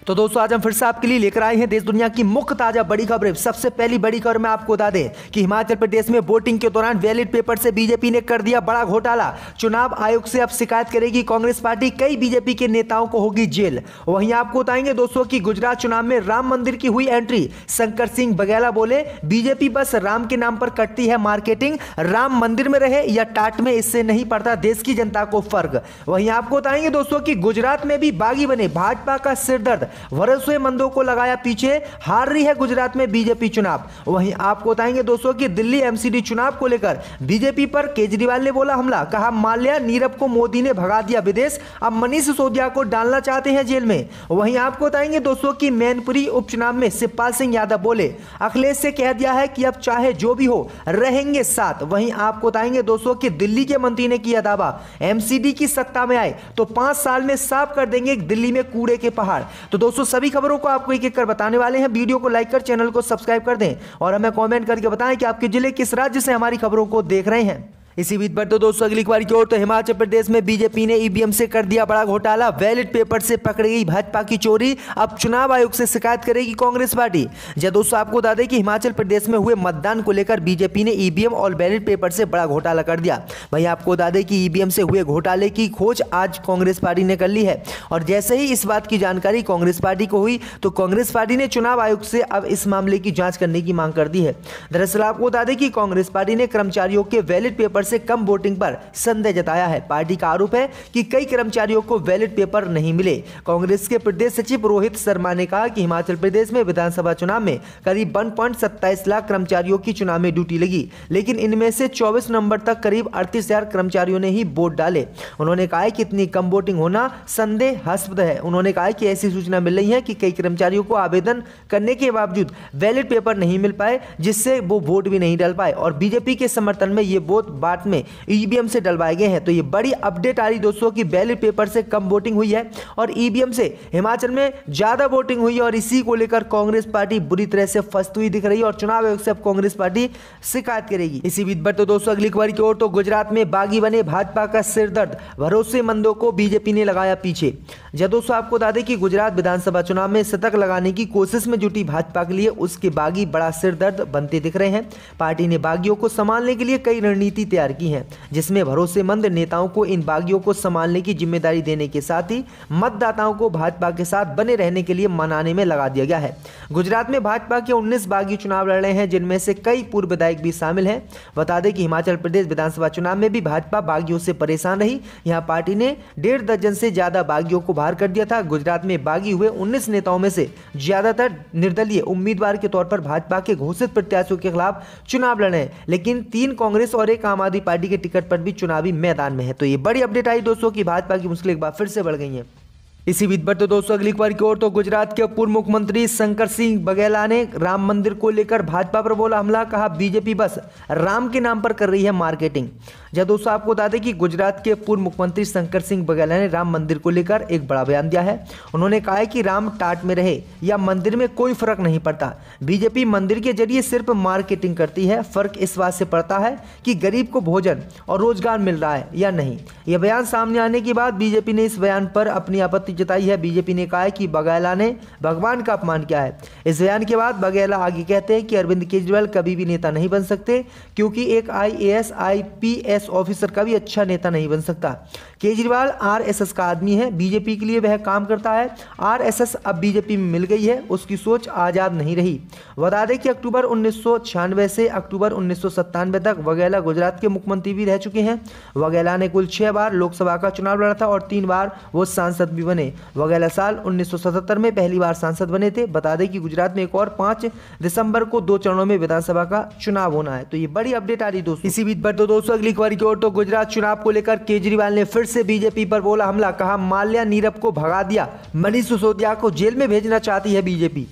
तो दोस्तों आज हम फिर से आपके लिए लेकर आए हैं देश दुनिया की मुख्य ताजा बड़ी खबरें। सबसे पहली बड़ी खबर में आपको बता दें कि हिमाचल प्रदेश में वोटिंग के दौरान बैलेट पेपर से बीजेपी ने कर दिया बड़ा घोटाला। चुनाव आयोग से अब शिकायत करेगी कांग्रेस पार्टी, कई बीजेपी के नेताओं को होगी जेल। वहीं आपको बताएंगे दोस्तों की गुजरात चुनाव में राम मंदिर की हुई एंट्री। शंकर सिंह बघेला बोले बीजेपी बस राम के नाम पर करती है मार्केटिंग, राम मंदिर में रहे या टाट में इससे नहीं पड़ता देश की जनता को फर्क। वहीं आपको बताएंगे दोस्तों की गुजरात में भी बागी बने भाजपा का सिरदर्द, भरोसेमंदों को लगाया पीछे, हार रही है गुजरात में बीजेपी चुनाव। वहीं आपको बताएंगे दोस्तों कि दिल्ली एमसीडी चुनाव को लेकर बीजेपी पर केजरीवाल ने बोला हमला, कहा माल्या नीरव को मोदी ने भगा दिया विदेश, अब मनीष सिसोदिया को डालना चाहते हैं जेल में। वहीं आपको बताएंगे दोस्तों की मैनपुरी उपचुनाव में शिवपाल सिंह यादव बोले अखिलेश से कह दिया है कि अब चाहे जो भी हो रहेंगे साथ। वहीं आपको बताएंगे दोस्तों कि दिल्ली के मंत्री ने किया दावा एमसीडी की सत्ता में आए तो 5 साल में साफ कर देंगे दिल्ली में कूड़े के पहाड़। तो दोस्तों सभी खबरों को आपको एक एक कर बताने वाले हैं। वीडियो को लाइक कर चैनल को सब्सक्राइब कर दें और हमें कमेंट करके बताएं कि आपके जिले किस राज्य से हमारी खबरों को देख रहे हैं। इसी बीच पर तो दोस्तों अगली खबर की ओर तो हिमाचल प्रदेश में बीजेपी ने ईवीएम से कर दिया बड़ा घोटाला। बैलेट पेपर से पकड़ी गई भाजपा की चोरी, अब चुनाव आयोग से शिकायत करेगी कांग्रेस पार्टी। जब दोस्तों आपको बता दें कि हिमाचल प्रदेश में हुए मतदान को लेकर बीजेपी ने ईवीएम और बैलेट पेपर से बड़ा घोटाला कर दिया। वहीं आपको बता दें कि ईवीएम से हुए घोटाले की खोज आज कांग्रेस पार्टी ने कर ली है और जैसे ही इस बात की जानकारी कांग्रेस पार्टी को हुई तो कांग्रेस पार्टी ने चुनाव आयोग से अब इस मामले की जांच करने की मांग कर दी है। दरअसल आपको बता दें कि कांग्रेस पार्टी ने कर्मचारियों के बैलेट पेपर से कम वोटिंग पर संदेह जताया है। पार्टी का आरोप है कि कई कर्मचारियों को बैलेट पेपर नहीं मिले। कांग्रेस के प्रदेश सचिव रोहित शर्मा ने कहा कि हिमाचल प्रदेश में विधानसभा चुनाव में करीब 1.27 लाख कर्मचारियों की चुनाव में ड्यूटी लगी, लेकिन इनमें से 24 नवंबर तक करीब 38,000 कर्मचारियों ने ही वोट डाले। उन्होंने कहा कि इतनी कम वोटिंग होना संदेहास्पद है। उन्होंने कहा कि ऐसी सूचना मिल रही है कि कई कर्मचारियों को आवेदन करने के बावजूद बैलेट पेपर नहीं मिल पाए, जिससे वो वोट भी नहीं डाल पाए और बीजेपी के समर्थन में ये वोट बाद में ईवीएम से डलवाए गए हैं। तो ये बड़ी अपडेट आ रही दोस्तों कि बैलेट पेपर से कम वोटिंग हुई है और ईवीएम से हिमाचल में ज्यादा वोटिंग हुई है और इसी को लेकर कांग्रेस पार्टी बुरी तरह से फंसती हुई दिख रही है और चुनाव आयोग से अब कांग्रेस पार्टी शिकायत करेगी। इसी बीच पर तो दोस्तों अगली खबर की ओर तो गुजरात में बागी बने भाजपा का सिरदर्द, भरोसेमंदों को बीजेपी ने लगाया पीछे। जब दोस्तों आपको बता दें कि गुजरात विधानसभा चुनाव में शतक लगाने की कोशिश में जुटी भाजपा के लिए उसके बागी बड़ा सिरदर्द बनते दिख रहे हैं। पार्टी ने बागियों को संभालने के लिए कई रणनीति तैयार की है, जिसमें भरोसेमंद नेताओं को इन बागियों को संभालने की जिम्मेदारी देने के साथ ही मतदाताओं को भाजपा के साथ बने रहने के लिए मनाने में लगा दिया गया है। गुजरात में भाजपा के 19 बागी चुनाव लड़ रहे हैं, जिनमें से कई पूर्व विधायक भी शामिल हैं। बता दें कि हिमाचल प्रदेश विधानसभा चुनाव में भी भाजपा बागियों से परेशान रही। यहां पार्टी ने 1.5 दर्जन से ज्यादा बागियों को बाहर कर दिया था। गुजरात में बागी हुए 19 नेताओं में से ज्यादातर निर्दलीय उम्मीदवार के तौर पर भाजपा के घोषित प्रत्याशियों के खिलाफ चुनाव लड़ रहे हैं, लेकिन 3 कांग्रेस और 1 आम आदमी पार्टी के टिकट पर भी चुनावी मैदान में है। तो ये बड़ी अपडेट आई दोस्तों की भाजपा की मुश्किल एक बार फिर से बढ़ गई है। इसी बीच पर तो दोस्तों अगली खबर की ओर तो गुजरात के पूर्व मुख्यमंत्री शंकर सिंह बघेला ने राम मंदिर को लेकर भाजपा पर बोला हमला, कहा बीजेपी बस राम के नाम पर कर रही है मार्केटिंग। जब दोस्तों आपको बता दें कि गुजरात के पूर्व मुख्यमंत्री शंकर सिंह बघेला ने राम मंदिर को लेकर एक बड़ा बयान दिया है। उन्होंने कहा है कि राम टाट में रहे या मंदिर में कोई फर्क नहीं पड़ता, बीजेपी मंदिर के जरिए सिर्फ मार्केटिंग करती है। फर्क इस बात से पड़ता है कि गरीब को भोजन और रोजगार मिल रहा है या नहीं। यह बयान सामने आने के बाद बीजेपी ने इस बयान पर अपनी आपत्ति जताई है। बीजेपी ने कहा है कि बघेला ने भगवान का अपमान किया है। इस बयान के बाद बघेला आगे कहते हैं कि अरविंद केजरीवाल कभी भी नेता नहीं बन सकते, क्योंकि एक IAS IPS ऑफिसर का भी अच्छा नेता नहीं बन सकता। केजरीवाल RSS का आदमी है, बीजेपी के लिए वह काम करता है। RSS अब बीजेपी में मिल गई है, उसकी सोच आजाद नहीं रही। बता दें कि अक्टूबर 1996 से अक्टूबर 1997 तक बघेला गुजरात के मुख्यमंत्री भी रह चुके हैं। बघेला ने कुल 6 बार लोकसभा का चुनाव लड़ा था और 3 बार वो सांसद भी बने। बघेला साल 1977 में पहली बार सांसद बने थे। बता दें कि गुजरात में एक और 5 दिसंबर को 2 चरणों में विधानसभा का चुनाव होना है। तो ये बड़ी अपडेट आ रही दोस्तों। इसी बीच पर तो दोस्तों अगली खबर की ओर तो गुजरात चुनाव को लेकर केजरीवाल ने फिर से बीजेपी पर बोला हमला, कहा माल्या नीरव को भगा दिया, मनीष सिसोदिया को जेल में भेजना चाहती है बीजेपी।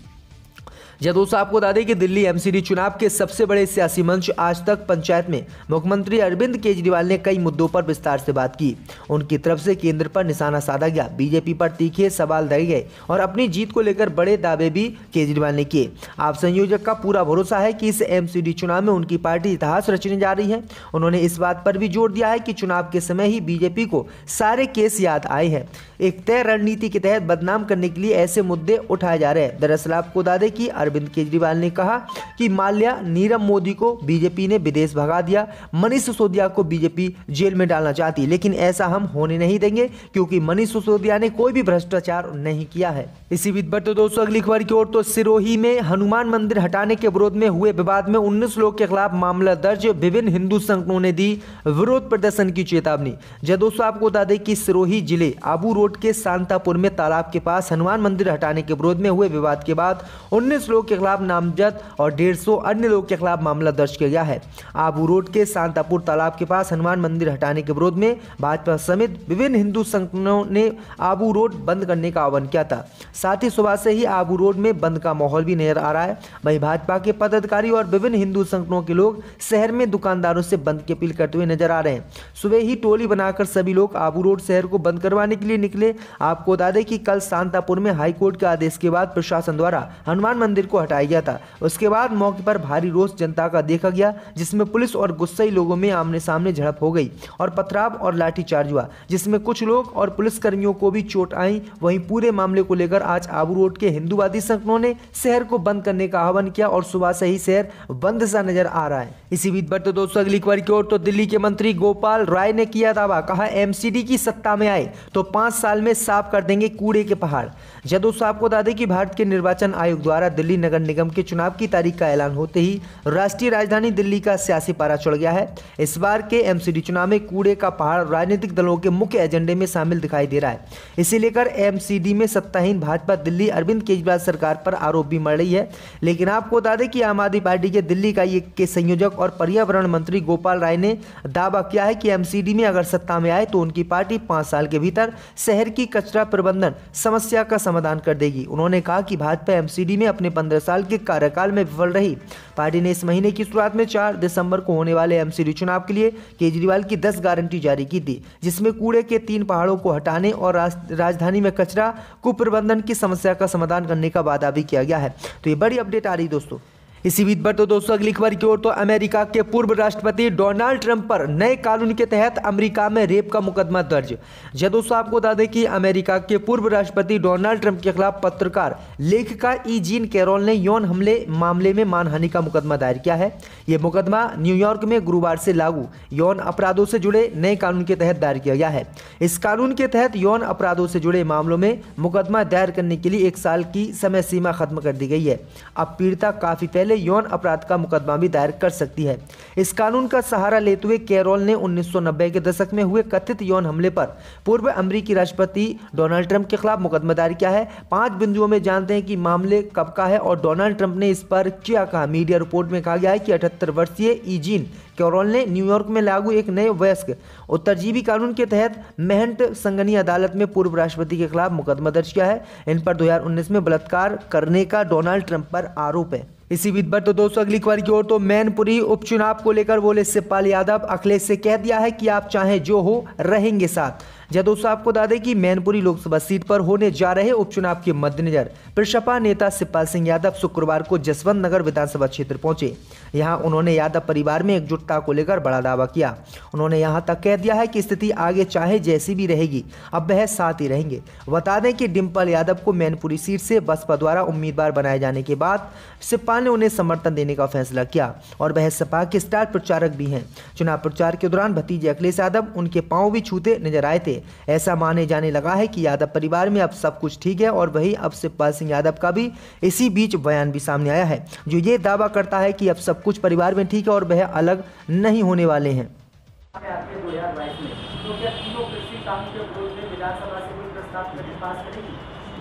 जब दोस्तों आपको बता दें कि दिल्ली एमसीडी चुनाव के सबसे बड़े सियासी मंच आज तक पंचायत में मुख्यमंत्री अरविंद केजरीवाल ने कई मुद्दों पर विस्तार से बात की। उनकी तरफ से केंद्र पर निशाना साधा गया, बीजेपी पर तीखे सवाल दिए गए और अपनी जीत को लेकर बड़े दावे भी केजरीवाल ने किए। आप संयोजक का पूरा भरोसा है कि इस एमसीडी चुनाव में उनकी पार्टी इतिहास रचने जा रही है। उन्होंने इस बात पर भी जोर दिया है कि चुनाव के समय ही बीजेपी को सारे केस याद आए हैं। एक तय रणनीति के तहत बदनाम करने के लिए ऐसे मुद्दे उठाए जा रहे हैं। दरअसल आपको बता दें कि अरविंद केजरीवाल ने कहा कि माल्या, नीरव मोदी को बीजेपी ने विदेश भगा दिया, मनीष सिसोदिया को बीजेपी जेल में डालना चाहती, लेकिन ऐसा हम होने नहीं देंगे क्योंकि मनीष सिसोदिया ने कोई भी भ्रष्टाचार नहीं किया है। इसी बीच बढ़ते दोस्तों अगली खबर की ओर तो सिरोही में हनुमान मंदिर हटाने के विरोध में हुए विवाद में 19 लोगों के खिलाफ मामला दर्ज। विभिन्न हिंदू संगठनों ने दी विरोध प्रदर्शन की चेतावनी। जब दोस्तों आपको बता दें कि सिरोही जिले आबू रोड के सांतापुर में तालाब के पास हनुमान मंदिर हटाने के विरोध में हुए विवाद के बाद 19 लोगों के खिलाफ नामजद और 150 अन्य लोगों के खिलाफ मामला दर्ज किया गया है। आबू रोड के सांतापुर तालाब के पास हनुमान मंदिर हटाने के विरोध में भाजपा समेत विभिन्न हिंदू संगठनों ने आबू रोड बंद करने का आह्वान किया था। साथ ही सुबह से ही आबू रोड में बंद का माहौल भी नजर आ रहा है। वहीं भाजपा के पदाधिकारी और विभिन्न हिंदू संगठनों के लोग शहर में दुकानदारों से बंद की अपील करते हुए नजर आ रहे हैं। सुबह ही टोली बनाकर सभी लोग आबू रोड शहर को बंद करवाने के लिए निकले। आपको बता दें कि कल सांतापुर में हाईकोर्ट के आदेश के बाद प्रशासन द्वारा हनुमान मंदिर को हटाया गया था। उसके बाद मौके पर भारी रोष जनता का देखा गया, जिसमें पुलिस और गुस्साई लोगों में आमने सामने झड़प हो गई और पथराव और लाठीचार्ज हुआ, जिसमें कुछ लोग और पुलिसकर्मियों को भी चोट आई। वहीं पूरे मामले को लेकर आज आबू रोड के हिंदूवादी संगठनों ने शहर को बंद करने का आह्वान किया और सुबह से ही शहर बंद सा नजर आ रहा है। इसी बीच बढ़ते दोस्तों अगली खबर की ओर तो दिल्ली के मंत्री गोपाल राय ने किया दावा, कहा एमसीडी की सत्ता में आए तो 5 साल में साफ कर देंगे कूड़े के पहाड़। जब दोस्तों आपको बता दें कि भारत के निर्वाचन आयोग द्वारा दिल्ली नगर निगम के चुनाव की तारीख का ऐलान होते ही राष्ट्रीय राजधानी दिल्ली का सियासी पारा चढ़ गया है। इस बार के एमसीडी चुनाव में कूड़े का पहाड़ राजनीतिक दलों के मुख्य एजेंडे में शामिल दिखाई दे रहा है। इसे लेकर एमसीडी में सत्ताहीन भाजपा दिल्ली अरविंद केजरीवाल सरकार पर आरोप भी मढ़ रही है। लेकिन आपको बता दें कि आम आदमी पार्टी के दिल्ली का के संयोजक और पर्यावरण मंत्री गोपाल राय ने दावा किया है कि एमसीडी में अगर सत्ता में आए तो उनकी पार्टी 5 साल के भीतर शहर की कचरा प्रबंधन समस्या का समाधान कर देगी। उन्होंने कहा कि भाजपा एमसीडी में अपने 15 साल के कार्यकाल में विफल रही। पार्टी ने इस महीने की शुरुआत में 4 दिसंबर को होने वाले एमसीडी चुनाव के लिए केजरीवाल की 10 गारंटी जारी की थी, जिसमें कूड़े के 3 पहाड़ों को हटाने और राजधानी में कचरा कुप्रबंधन की समस्या का समाधान करने का वादा भी किया गया है। तो ये बड़ी अपडेट आ रही दोस्तों। इसी बीच बढ़ते दोस्तों अगली खबर की ओर तो अमेरिका के पूर्व राष्ट्रपति डोनाल्ड ट्रंप पर नए कानून के तहत अमेरिका में रेप का मुकदमा दर्ज। जब दोस्तों आपको बता दें कि अमेरिका के पूर्व राष्ट्रपति डोनाल्ड ट्रंप के खिलाफ पत्रकार लेखिका ई जीन कैरोल ने यौन हमले मामले में मानहानि का मुकदमा दायर किया है। यह मुकदमा न्यूयॉर्क में गुरुवार से लागू यौन अपराधों से जुड़े नए कानून के तहत दायर किया गया है। इस कानून के तहत यौन अपराधों से जुड़े मामलों में मुकदमा दायर करने के लिए 1 साल की समय सीमा खत्म कर दी गई है। अब पीड़िता काफी पहले यौन अपराध का मुकदमा भी दायर कर सकती है। इस कानून का सहारा लेते हुए कैरोल ने 1990 के दशक में हुए कथित यौन हमले पर पूर्व अमेरिकी राष्ट्रपति डोनाल्ड ट्रंप के खिलाफ मुकदमा दायर किया है। 5 बिंदुओं में जानते हैं कि मामले कब का है और डोनाल्ड ट्रंप ने इस पर क्या कहा। मीडिया रिपोर्ट में कहा गया है कि 78 वर्षीय ई जीन कैरोल ने न्यूयॉर्क में लागू एक नए वयस्क उत्तरजीवी कानून के तहत मेहनत संघनीय अदालत में पूर्व राष्ट्रपति के खिलाफ मुकदमा दर्ज किया है। इन पर 2019 में बलात्कार करने का डोनाल्ड ट्रंप पर आरोप है। इसी बीच बढ़ते दोस्तों अगली खबर की ओर तो मैनपुरी उपचुनाव को लेकर बोले शिवपाल यादव, अखिलेश से कह दिया है कि आप चाहे जो हो रहेंगे साथ। जब दोस्तों आपको बता दें कि मैनपुरी लोकसभा सीट पर होने जा रहे उपचुनाव के मद्देनजर प्रसपा नेता शिवपाल सिंह यादव शुक्रवार को जसवंत नगर विधानसभा क्षेत्र पहुंचे। यहां उन्होंने यादव परिवार में एकजुटता को लेकर बड़ा दावा किया। उन्होंने यहां तक कह दिया है कि स्थिति आगे चाहे जैसी भी रहेगी, अब वह साथ ही रहेंगे। बता दें कि डिम्पल यादव को मैनपुरी सीट से बसपा द्वारा उम्मीदवार बनाए जाने के बाद शिवपाल ने उन्हें समर्थन देने का फैसला किया और वह सपा के स्टार प्रचारक भी हैं। चुनाव प्रचार के दौरान भतीजे अखिलेश यादव उनके पांव भी छूते नजर आए थे। ऐसा माने जाने लगा है कि यादव परिवार में अब सब कुछ ठीक है और वही अब शिवपाल सिंह यादव का भी इसी बीच बयान भी सामने आया है, जो ये दावा करता है कि अब सब कुछ परिवार में ठीक है और वह अलग नहीं होने वाले हैं।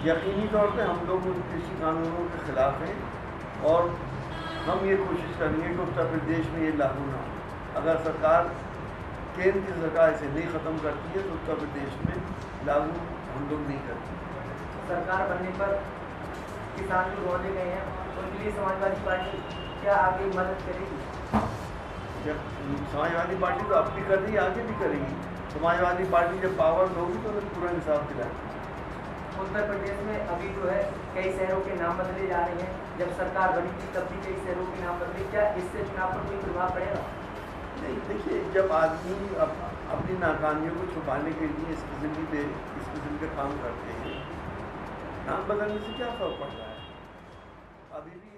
यकीनी तौर पे हम लोग उन कृषि कानूनों के खिलाफ हैं और हम ये कोशिश करेंगे कि उत्तर प्रदेश में ये लागू ना हो। अगर सरकार केंद्र की सरकार इसे नहीं ख़त्म करती है तो उत्तर प्रदेश में लागू हम लोग नहीं करते। सरकार बनने पर किसान जो रोने गए हैं उनके लिए समाजवादी पार्टी क्या आगे मदद करेगी? जब समाजवादी पार्टी तो अब भी कर रही है, आगे भी करेगी। समाजवादी पार्टी जब पावर होगी तो उन्हें पूरा इंसाफ दिलाएगी। उत्तर प्रदेश में अभी जो है कई शहरों के नाम बदले जा रहे हैं, जब सरकार बनी थी तब भी कई शहरों के नाम बदले, क्या इससे चुनाव पर कोई प्रभाव पड़ेगा? नहीं, देखिए, जब आदमी अपनी नाकामियों को छुपाने के लिए इस किस्म के काम करते हैं, नाम बदलने से क्या फर्क पड़ रहा है? अभी भी